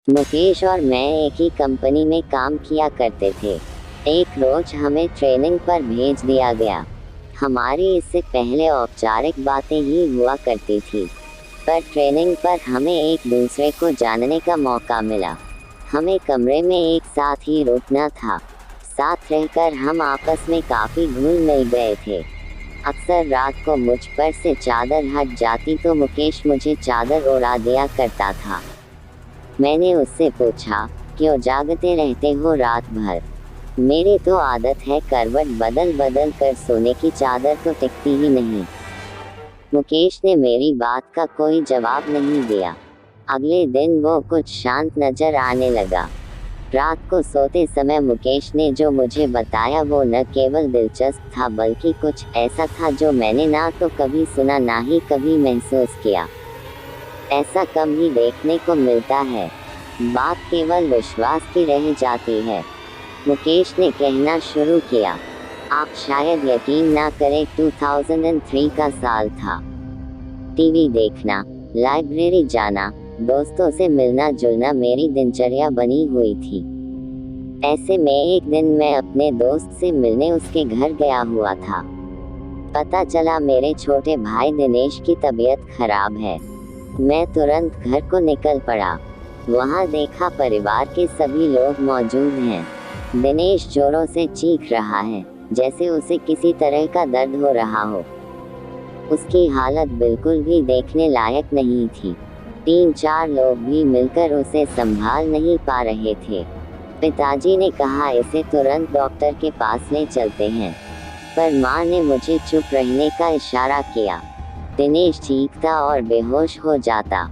मुकेश और मैं एक ही कंपनी में काम किया करते थे। एक रोज हमें ट्रेनिंग पर भेज दिया गया। हमारी इससे पहले औपचारिक बातें ही हुआ करती थी, पर ट्रेनिंग पर हमें एक दूसरे को जानने का मौका मिला। हमें कमरे में एक साथ ही रुकना था। साथ रहकर हम आपस में काफी घुल मिल गए थे। अक्सर रात को मुझ पर से चादर हट जाती तो मुकेश मुझे चादर ओढ़ा दिया करता था। मैंने उससे पूछा, क्यों जागते रहते हो रात भर? मेरी तो आदत है करवट बदल बदल कर सोने की, चादर तो टिकती ही नहीं। मुकेश ने मेरी बात का कोई जवाब नहीं दिया। अगले दिन वो कुछ शांत नजर आने लगा। रात को सोते समय मुकेश ने जो मुझे बताया वो न केवल दिलचस्प था बल्कि कुछ ऐसा था जो मैंने ना तो कभी सुना ना ही कभी महसूस किया। ऐसा कम ही देखने को मिलता है। बात केवल विश्वास की रह जाती है। मुकेश ने कहना शुरू किया, आप शायद यकीन ना करें, 2003 का साल था। टीवी देखना, लाइब्रेरी जाना, दोस्तों से मिलना जुलना मेरी दिनचर्या बनी हुई थी। ऐसे में एक दिन मैं अपने दोस्त से मिलने उसके घर गया हुआ था। पता चला मेरे छोटे भाई दिनेश की तबीयत खराब है। मैं तुरंत घर को निकल पड़ा। वहां देखा परिवार के सभी लोग मौजूद हैं। दिनेश जोरों से चीख रहा है, जैसे उसे किसी तरह का दर्द हो रहा हो। उसकी हालत बिल्कुल भी देखने लायक नहीं थी। 3-4 लोग भी मिलकर उसे संभाल नहीं पा रहे थे। पिताजी ने कहा, इसे तुरंत डॉक्टर के पास ले चलते हैं, पर माँ ने मुझे चुप रहने का इशारा किया। दिनेश चीखता और बेहोश हो जाता।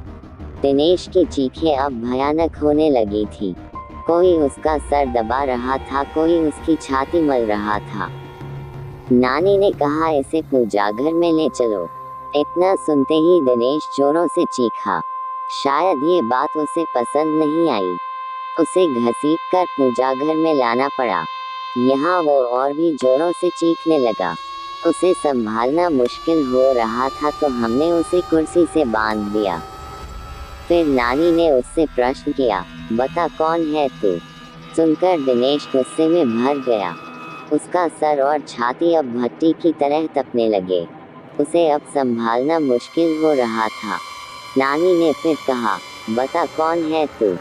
दिनेश की चीखें अब भयानक होने लगी थी। कोई उसका सर दबा रहा था, कोई उसकी छाती मल रहा था। नानी ने कहा, इसे पूजा घर में ले चलो। इतना सुनते ही दिनेश जोरों से चीखा। शायद ये बात उसे पसंद नहीं आई। उसे घसीट कर पूजा घर में लाना पड़ा। यहाँ वो और भी जोरों से चीखने लगा। उसे संभालना मुश्किल हो रहा था तो हमने उसे कुर्सी से बांध दिया। फिर नानी ने उससे प्रश्न किया, बता कौन है तू? सुनकर दिनेश गुस्से में भर गया। उसका सर और छाती अब भट्टी की तरह तपने लगे। उसे अब संभालना मुश्किल हो रहा था। नानी ने फिर कहा, बता कौन है तू?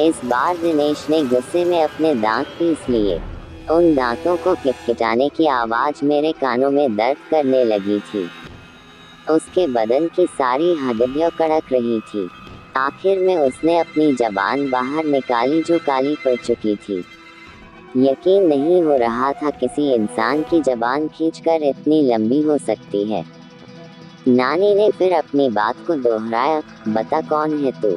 इस बार दिनेश ने गुस्से में अपने दांत पीस लिए। उन दांतों को किटकिटाने की आवाज मेरे कानों में दर्द करने लगी थी। उसके बदन की सारी हड्डियां कड़क रही थी। आखिर में उसने अपनी जबान बाहर निकाली जो काली पड़ चुकी थी। यकीन नहीं हो रहा था किसी इंसान की जबान खींचकर इतनी लंबी हो सकती है। नानी ने फिर अपनी बात को दोहराया, बता कौन है तू?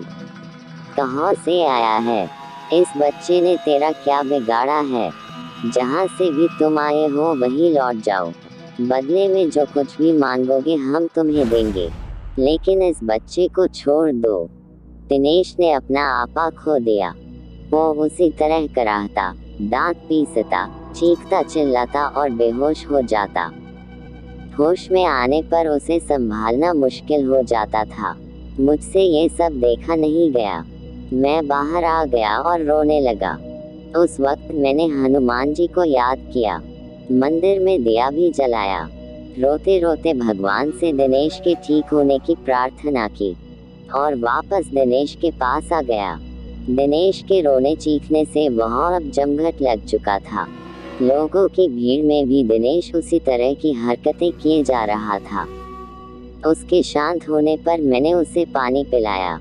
कहाँ से आया है? इस बच्चे ने तेरा क्या बिगाड़ा है? जहाँ से भी तुम आए हो वहीं लौट जाओ। बदले में जो कुछ भी मांगोगे हम तुम्हें देंगे, लेकिन इस बच्चे को छोड़ दो। दिनेश ने अपना आपा खो दिया। वो उसी तरह कराहता, दांत पीसता, चीखता चिल्लाता और बेहोश हो जाता। होश में आने पर उसे संभालना मुश्किल हो जाता था। मुझसे ये सब देखा नहीं गया। मैं बाहर आ गया और रोने लगा। उस वक्त मैंने हनुमान जी को याद किया, मंदिर में दिया भी जलाया। रोते रोते भगवान से दिनेश के ठीक होने की प्रार्थना की और वापस दिनेश के पास आ गया। दिनेश के रोने चीखने से वहाँ अब जमघट लग चुका था। लोगों की भीड़ में भी दिनेश उसी तरह की हरकतें किए जा रहा था। उसके शांत होने पर मैंने उसे पानी पिलाया।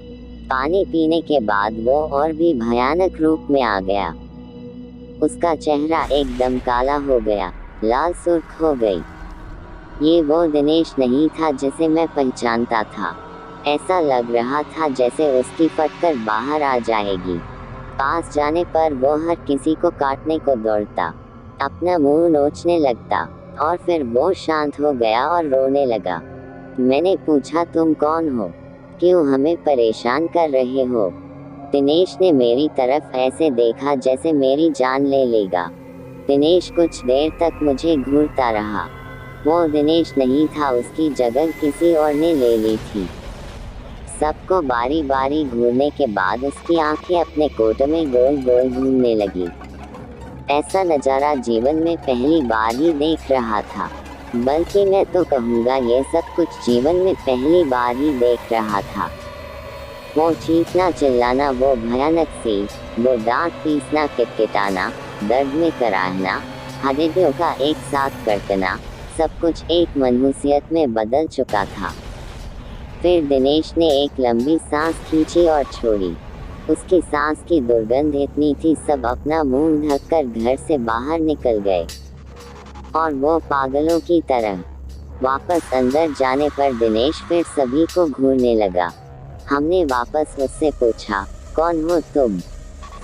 पानी पीने के बाद वो और भी भयानक रूप में आ गया। उसका चेहरा एकदम काला हो गया, लाल सुर्ख हो गई। ये वो दिनेश नहीं था जिसे मैं पहचानता था। ऐसा लग रहा था जैसे उसकी फटकर बाहर आ जाएगी। पास जाने पर वो हर किसी को काटने को दौड़ता, अपना मुंह नोचने लगता और फिर वो शांत हो गया और रोने लगा। मैंने पूछा, तुम कौन हो? क्यों हमें परेशान कर रहे हो? दिनेश ने मेरी तरफ ऐसे देखा जैसे मेरी जान ले लेगा। दिनेश कुछ देर तक मुझे घूरता रहा। वो दिनेश नहीं था, उसकी जगह किसी और ने ले ली थी। सबको बारी बारी घूरने के बाद उसकी आंखें अपने कोट में गोल गोल घूमने लगी। ऐसा नज़ारा जीवन में पहली बार ही देख रहा था, बल्कि मैं तो कहूँगा ये सब कुछ जीवन में पहली बार ही देख रहा था। वो चीखना चिल्लाना, वो भयानक सी, वो दांत पीसना, किटकिटाना, दर्द में कराहना, हड्डियों का एक साथ कड़कना, सब कुछ एक मनहूसियत में बदल चुका था। फिर दिनेश ने एक लंबी सांस खींची और छोड़ी। उसकी सांस की दुर्गंध इतनी थी, सब अपना मुंह ढककर घर से बाहर निकल गए। और वो पागलों की तरह वापस अंदर जाने पर दिनेश फिर सभी को घूरने लगा। हमने वापस उससे पूछा, कौन हो तुम?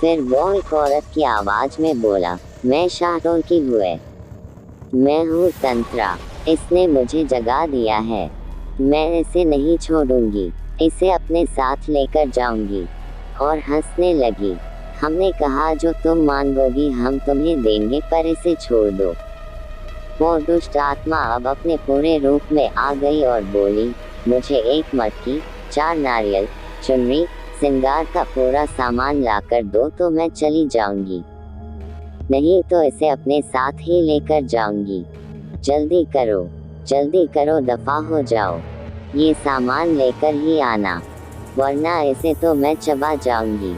फिर वो एक औरत की आवाज में बोला, मैं शाहरुल की हुए। मैं हूँ तंत्रा, इसने मुझे जगा दिया है। मैं इसे नहीं छोड़ूंगी, इसे अपने साथ लेकर जाऊंगी। और हंसने लगी। हमने कहा, जो तुम मांगोगी हम तुम्हें देंगे, पर इसे छोड़ दो। वो दुष्ट आत्मा अब अपने पूरे रूप में आ गई और बोली, मुझे एक मटकी, 4 नारियल, चुनरी, सिंगार का पूरा सामान लाकर दो तो मैं चली जाऊंगी, नहीं तो इसे अपने साथ ही लेकर जाऊंगी। जल्दी करो, दफा हो जाओ। ये सामान लेकर ही आना, वरना इसे तो मैं चबा जाऊंगी।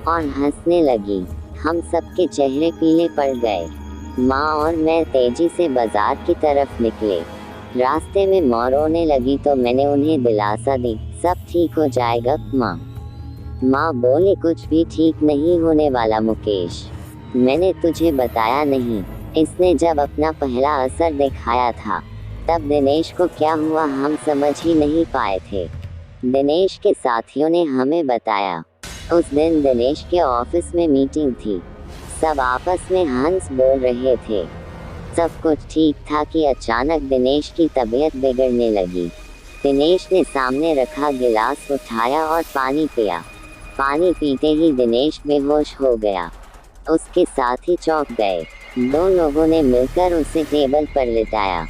और हंसने लगी। हम सबके चेहरे पीले पड़ गए। माँ और मैं तेजी से बाजार की तरफ निकले। रास्ते में माँ रोने लगी तो मैंने उन्हें दिलासा दी, सब ठीक हो जाएगा माँ। माँ बोली, कुछ भी ठीक नहीं होने वाला मुकेश, मैंने तुझे बताया नहीं, इसने जब अपना पहला असर दिखाया था तब दिनेश को क्या हुआ हम समझ ही नहीं पाए थे। दिनेश के साथियों ने हमें बताया, उस दिन दिनेश के ऑफिस में मीटिंग थी। सब आपस में हंस बोल रहे थे, सब कुछ ठीक था कि अचानक दिनेश की तबीयत बिगड़ने लगी। दिनेश ने सामने रखा गिलास उठाया और पानी पिया। पानी पीते ही दिनेश बेहोश हो गया। उसके साथ ही चौंक गए। 2 लोगों ने मिलकर उसे टेबल पर लिटाया।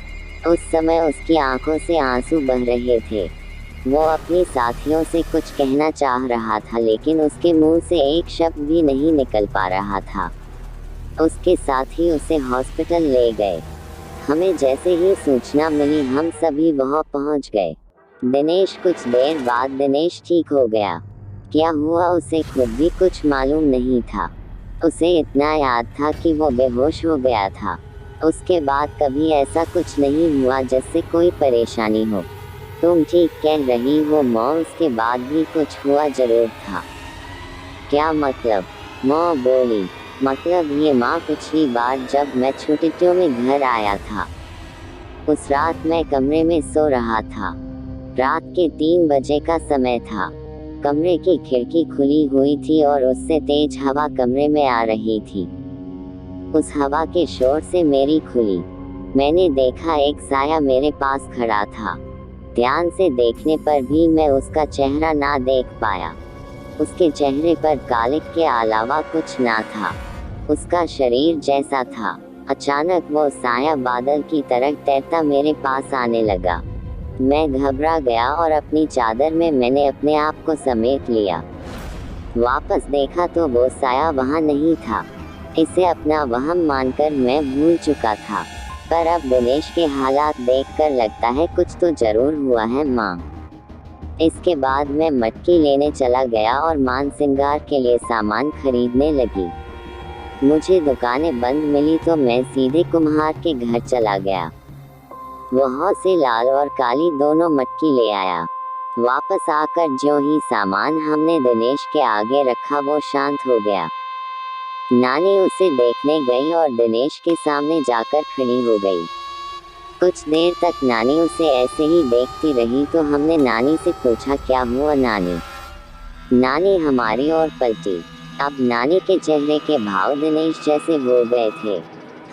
उस समय उसकी आंखों से आंसू बह रहे थे। वो अपनी साथियों से कुछ कहना चाह रहा था, लेकिन उसके मुंह से एक शब्द भी नहीं निकल पा रहा था। उसके साथ ही उसे हॉस्पिटल ले गए। हमें जैसे ही सूचना मिली हम सभी वहां पहुंच गए। दिनेश कुछ देर बाद दिनेश ठीक हो गया। क्या हुआ उसे खुद भी कुछ मालूम नहीं था। उसे इतना याद था कि वो बेहोश हो गया था। उसके बाद कभी ऐसा कुछ नहीं हुआ जिससे कोई परेशानी हो। तुम ठीक कह रही हो माँ, उसके बाद भी कुछ हुआ जरूर था। क्या मतलब? माँ बोली, मतलब ये माँ, पिछली बार जब मैं छुट्टियों में घर आया था, उस रात मैं कमरे में सो रहा था। रात के 3 बजे का समय था। कमरे की खिड़की खुली हुई थी और उससे तेज हवा कमरे में आ रही थी। उस हवा के शोर से मेरी खुली। मैंने देखा एक साया मेरे पास खड़ा था। ध्यान से देखने पर भी मैं उसका चेहरा ना देख पाया। उसके चेहरे पर कालिक के अलावा कुछ ना था। उसका शरीर जैसा था। अचानक वो साया बादल की तरह तैरता मेरे पास आने लगा। मैं घबरा गया और अपनी चादर में मैंने अपने आप को समेट लिया। वापस देखा तो वो साया वहाँ नहीं था। इसे अपना वहम मानकर मैं भूल चुका था, पर अब दिनेश के हालात देखकर लगता है कुछ तो जरूर हुआ है माँ। इसके बाद मैं मटकी लेने चला गया और मान श्रृंगार के लिए सामान खरीदने लगी। मुझे दुकानें बंद मिली तो मैं सीधे कुम्हार के घर चला गया। वहाँ से लाल और काली दोनों मटकी ले आया। वापस आकर जो ही सामान हमने दिनेश के आगे रखा वो शांत हो गया। नानी उसे देखने गई और दिनेश के सामने जाकर खड़ी हो गई। कुछ देर तक नानी उसे ऐसे ही देखती रही तो हमने नानी से पूछा, क्या हुआ नानी? नानी हमारी ओर पलटी। अब नानी के चेहरे के भाव दिनेश जैसे हो गए थे।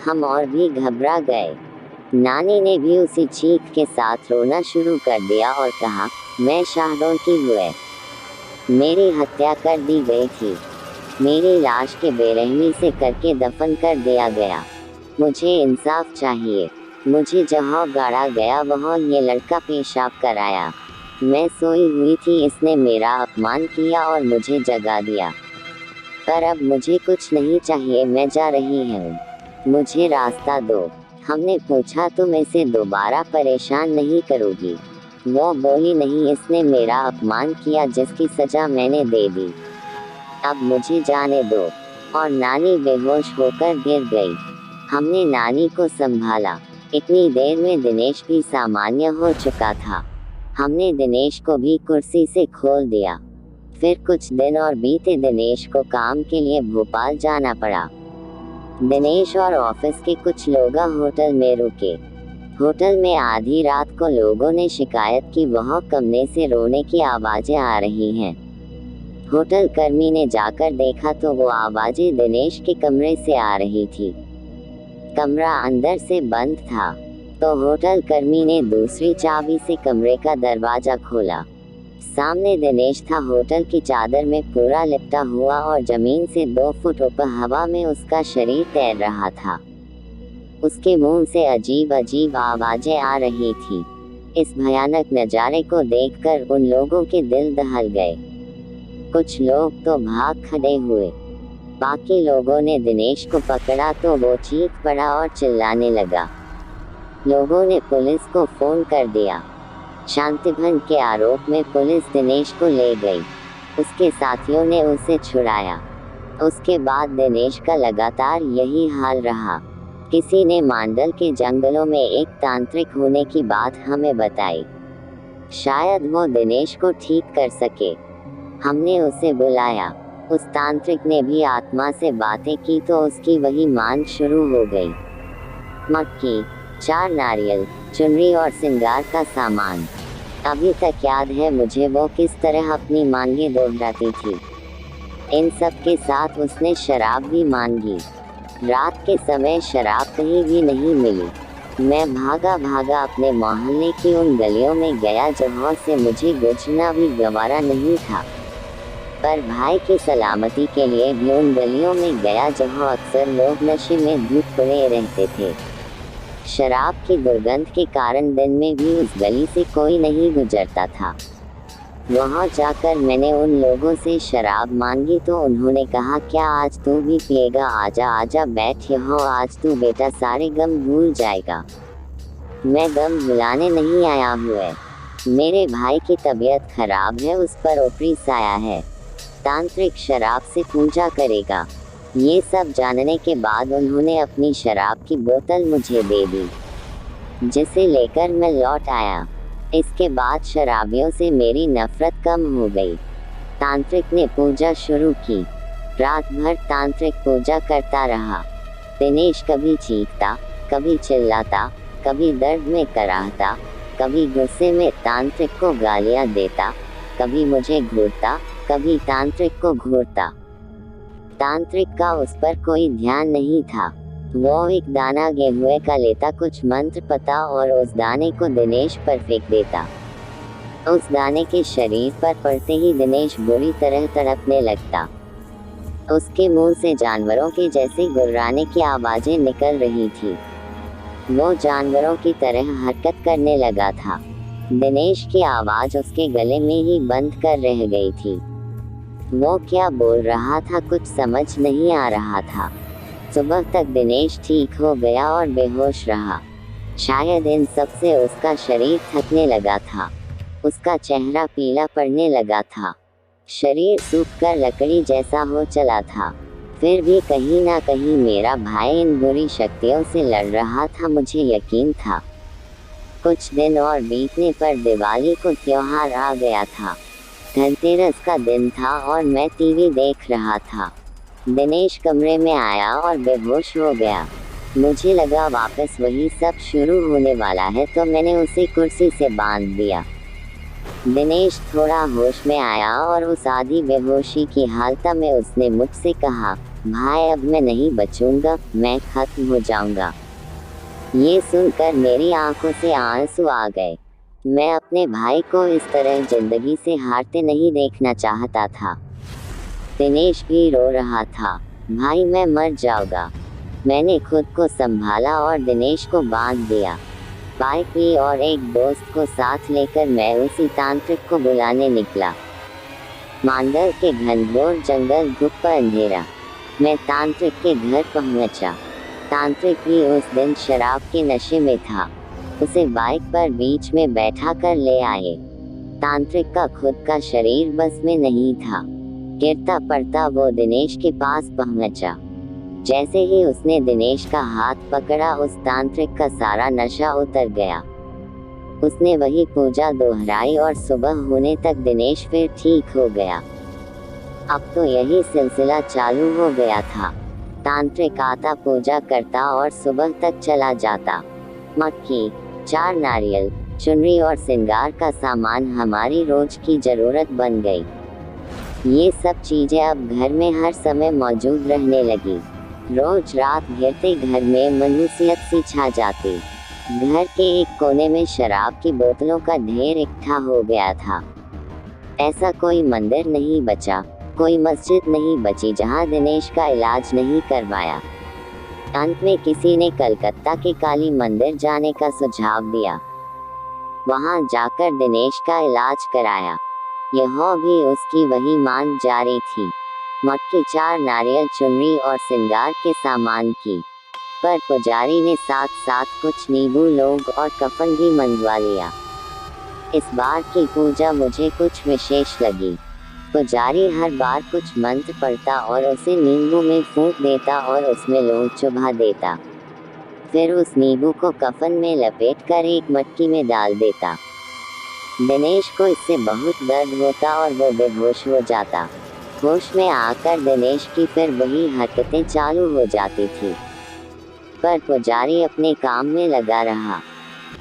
हम और भी घबरा गए। नानी ने भी उसी चीख के साथ रोना शुरू कर दिया और कहा, मैं शाहरुल की हुए। मेरी हत्या कर दी गई थी। मेरी लाश के बेरहमी से करके दफन कर दिया गया। मुझे इंसाफ चाहिए। मुझे जहाँ गाड़ा गया वहाँ ये लड़का पेशाब कराया। मैं सोई हुई थी, इसने मेरा अपमान किया और मुझे जगा दिया। पर अब मुझे कुछ नहीं चाहिए, मैं जा रही हूँ, मुझे रास्ता दो। हमने पूछा, तुम इसे दोबारा परेशान नहीं करोगी? वो बोली, नहीं, इसने मेरा अपमान किया जिसकी सजा मैंने दे दी, अब मुझे जाने दो। और नानी बेहोश होकर गिर गई। हमने नानी को संभाला। इतनी देर में दिनेश भी सामान्य हो चुका था। हमने दिनेश को भी कुर्सी से खोल दिया। फिर कुछ दिन और बीते। दिनेश को काम के लिए भोपाल जाना पड़ा। दिनेश और ऑफिस के कुछ लोग होटल में रुके। होटल में आधी रात को लोगों ने शिकायत की, वह कमरे से रोने की आवाजें आ रही हैं। होटल कर्मी ने जाकर देखा तो वो आवाजें दिनेश के कमरे से आ रही थी। कमरा अंदर से बंद था, तो होटल कर्मी ने दूसरी चाबी से कमरे का दरवाजा खोला। सामने दिनेश था, होटल की चादर में पूरा लिपटा हुआ और जमीन से 2 फुट ऊपर हवा में उसका शरीर तैर रहा था। उसके मुंह से अजीब अजीब आवाजें आ रही थी। इस भयानक नजारे को देखकर उन लोगों के दिल दहल गए। कुछ लोग तो भाग खड़े हुए। बाकी लोगों ने दिनेश को पकड़ा तो वो चीख पड़ा और चिल्लाने लगा। लोगों ने पुलिस को फोन कर दिया। शांतिभंग के आरोप में पुलिस दिनेश को ले गई। उसके साथियों ने उसे छुड़ाया। उसके बाद दिनेश का लगातार यही हाल रहा। किसी ने मांडल के जंगलों में एक तांत्रिक होने की बात हमें बताई। शायद वो दिनेश को ठीक कर सके। हमने उसे बुलाया। उस तांत्रिक ने भी आत्मा से बातें की तो उसकी वही मान शुरू हो गई। मक्की, 4 नारियल, चुनरी और सिंगार का सामान। अभी तक याद है मुझे वो किस तरह अपनी मांगें दोहराती थी। इन सब के साथ उसने शराब भी मांगी। रात के समय शराब कहीं भी नहीं मिली। मैं भागा भागा अपने मोहल्ले की उन गलियों में गया जहाँ से मुझे गुजरना भी गवारा नहीं था। पर भाई की सलामती के लिए भी उन गलियों में गया जहाँ अक्सर लोग नशे में धुत पड़े रहते थे। शराब की दुर्गंध के कारण दिन में भी उस गली से कोई नहीं गुजरता था। वहाँ जाकर मैंने उन लोगों से शराब मांगी तो उन्होंने कहा, क्या आज तू भी पिएगा? आजा आजा, बैठ यहाँ, आज तू बेटा सारे गम भूल जाएगा। मैं गम भुलाने नहीं आया हूँ। मेरे भाई की तबीयत खराब है, उस पर ऊपरी साया है। तांत्रिक शराब से पूजा करेगा। ये सब जानने के बाद उन्होंने अपनी शराब की बोतल मुझे दे दी, जिसे लेकर मैं लौट आया। इसके बाद शराबियों से मेरी नफरत कम हो गई। तांत्रिक ने पूजा शुरू की। रात भर तांत्रिक पूजा करता रहा। दिनेश कभी चीखता, कभी चिल्लाता, कभी दर्द में कराहता, कभी गुस्से में तांत्रिक को गालियां देता, कभी मुझे घूरता, कभी तांत्रिक को घूरता। तांत्रिक का उस पर कोई ध्यान नहीं था। वो एक दाना गेहूं का लेता, कुछ मंत्र पता और उस दाने को दिनेश पर फेंक देता। उस दाने के शरीर पर पड़ते ही दिनेश बुरी तरह तड़पने लगता। उसके मुंह से जानवरों के जैसे गुर्राने की आवाजें निकल रही थी। वो जानवरों की तरह हरकत करने लगा था। दिनेश की आवाज उसके गले में ही बंद कर रह गई थी। वो क्या बोल रहा था कुछ समझ नहीं आ रहा था। सुबह तक दिनेश ठीक हो गया और बेहोश रहा। शायद इन सब से उसका शरीर थकने लगा था। उसका चेहरा पीला पड़ने लगा था। शरीर सूखकर लकड़ी जैसा हो चला था। फिर भी कहीं ना कहीं मेरा भाई इन बुरी शक्तियों से लड़ रहा था, मुझे यकीन था। कुछ दिन और बीतने पर दिवाली को त्योहार आ गया था। धनतेरस का दिन था और मैं टीवी देख रहा था। दिनेश कमरे में आया और बेहोश हो गया। मुझे लगा वापस वही सब शुरू होने वाला है, तो मैंने उसे कुर्सी से बांध दिया। दिनेश थोड़ा होश में आया और उस आधी बेहोशी की हालत में उसने मुझसे कहा, भाई अब मैं नहीं बचूंगा, मैं खत्म हो जाऊंगा। ये सुनकर मेरी आंखों से आंसू आ गए। मैं अपने भाई को इस तरह जिंदगी से हारते नहीं देखना चाहता था। दिनेश भी रो रहा था, भाई मैं मर जाऊंगा। मैंने खुद को संभाला और दिनेश को बांध दिया। बाइक ली और एक दोस्त को साथ लेकर मैं उसी तांत्रिक को बुलाने निकला। मांडर के घनघोर जंगल, धूप अंधेरा। मैं तांत्रिक के घर पहुंचा। तांत्रिक भी उस दिन शराब के नशे में था। उसे बाइक पर बीच में बैठा कर ले आए। तांत्रिक का खुद का शरीर बस में नहीं था। गिरता पड़ता वो दिनेश के पास पहुंचा। जैसे ही उसने दिनेश का हाथ पकड़ा, उस तांत्रिक का सारा नशा उतर गया। उसने वही पूजा दोहराई और सुबह होने तक दिनेश फिर ठीक हो गया। अब तो यही सिलसिला चालू हो गया था। तांत्रिक आता, पूजा करता और सुबह तक चला जाता। मक्खी, 4 नारियल, चुनरी और श्रृंगार का सामान हमारी रोज की जरूरत बन गई। ये सब चीजें अब घर में हर समय मौजूद रहने लगी। रोज रात घिरते घर में मनुष्यत सी छा जाती। घर के एक कोने में शराब की बोतलों का ढेर इकट्ठा हो गया था। ऐसा कोई मंदिर नहीं बचा, कोई मस्जिद नहीं बची जहां दिनेश का इलाज नहीं करवाया। अंत में किसी ने कलकत्ता के काली मंदिर जाने का सुझाव दिया। वहां जाकर दिनेश का इलाज कराया। यह भी उसकी वही मांग जारी थी। मक्खी, 4 नारियल, चुनरी और श्रृंगार के सामान की। पर पुजारी ने साथ साथ कुछ नींबू, लोग और कफन भी मंगवा लिया। इस बार की पूजा मुझे कुछ विशेष लगी। पुजारी हर बार कुछ मंत्र पढ़ता और उसे नींबू में फूंक देता और उसमें लोग चुभा देता। फिर उस नींबू को कफन में लपेटकर एक मटकी में डाल देता। दिनेश को इससे बहुत दर्द होता और वो बेहोश हो जाता। होश में आकर दिनेश की फिर वही हरकतें चालू हो जाती थी। पर पुजारी अपने काम में लगा रहा।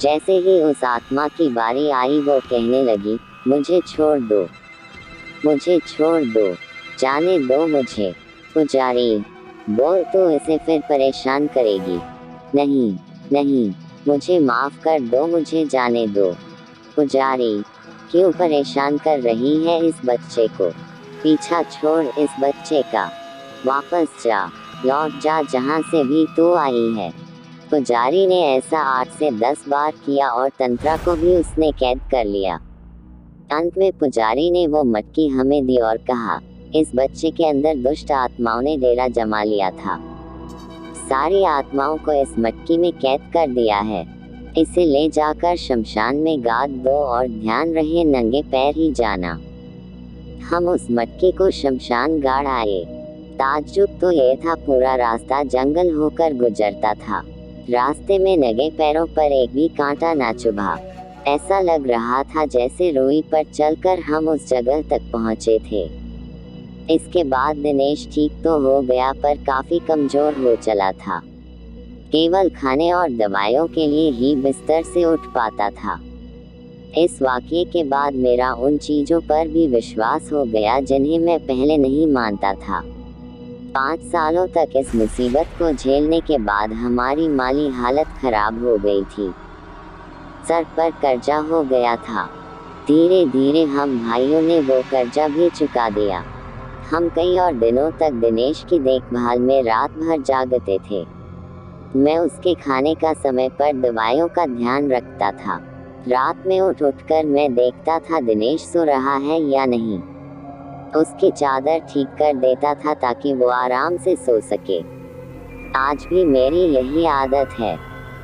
जैसे ही उस आत्मा की बारी आई, वो कहने लगी, मुझे छोड़ दो, मुझे छोड़ दो, जाने दो मुझे। पुजारी, बोल तो इसे फिर परेशान करेगी। नहीं नहीं, मुझे माफ कर दो, मुझे जाने दो। पुजारी, क्यों परेशान कर रही है इस बच्चे को? पीछा छोड़ इस बच्चे का। वापस जा, लौट जा जहां से भी तू आई है। पुजारी ने ऐसा 8 से 10 बार किया और तंत्रा को भी उसने कैद कर लिया। अंत में पुजारी ने वो मटकी हमें दी और कहा, इस बच्चे के अंदर दुष्ट आत्माओं ने डेरा जमा लिया था। सारी आत्माओं को इस मटकी में कैद कर दिया है। इसे ले जाकर शमशान में गाड़ दो और ध्यान रहे नंगे पैर ही जाना। हम उस मटकी को शमशान गाड़ आए। ताज्जुब तो ये था, पूरा रास्ता जंगल होकर गुजरता था। रास्ते में नंगे पैरों पर एक भी कांटा ना चुभा। ऐसा लग रहा था जैसे रुई पर चलकर हम उस जगह तक पहुंचे थे। इसके बाद दिनेश ठीक तो हो गया, पर काफी कमजोर हो चला था। केवल खाने और दवाइयों के लिए ही बिस्तर से उठ पाता था। इस वाक़ये के बाद मेरा उन चीज़ों पर भी विश्वास हो गया जिन्हें मैं पहले नहीं मानता था। 5 सालों तक इस मुसीबत को झेलने के बाद हमारी माली हालत खराब हो गई थी। सर पर कर्जा हो गया था। धीरे धीरे हम भाइयों ने वो कर्जा भी चुका दिया। हम कई और दिनों तक दिनेश की देखभाल में रात भर जागते थे। मैं उसके खाने का समय पर दवाइयों का ध्यान रखता था। रात में उठकर मैं देखता था दिनेश सो रहा है या नहीं। उसकी चादर ठीक कर देता था ताकि वो आराम से सो सके। आज भी मेरी यही आदत है।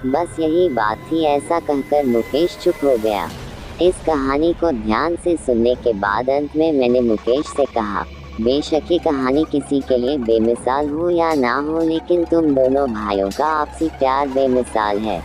बस यही बात थी, ऐसा कहकर मुकेश चुप हो गया। इस कहानी को ध्यान से सुनने के बाद अंत में मैंने मुकेश से कहा, बेशक ये कहानी किसी के लिए बेमिसाल हो या ना हो, लेकिन तुम दोनों भाइयों का आपसी प्यार बेमिसाल है।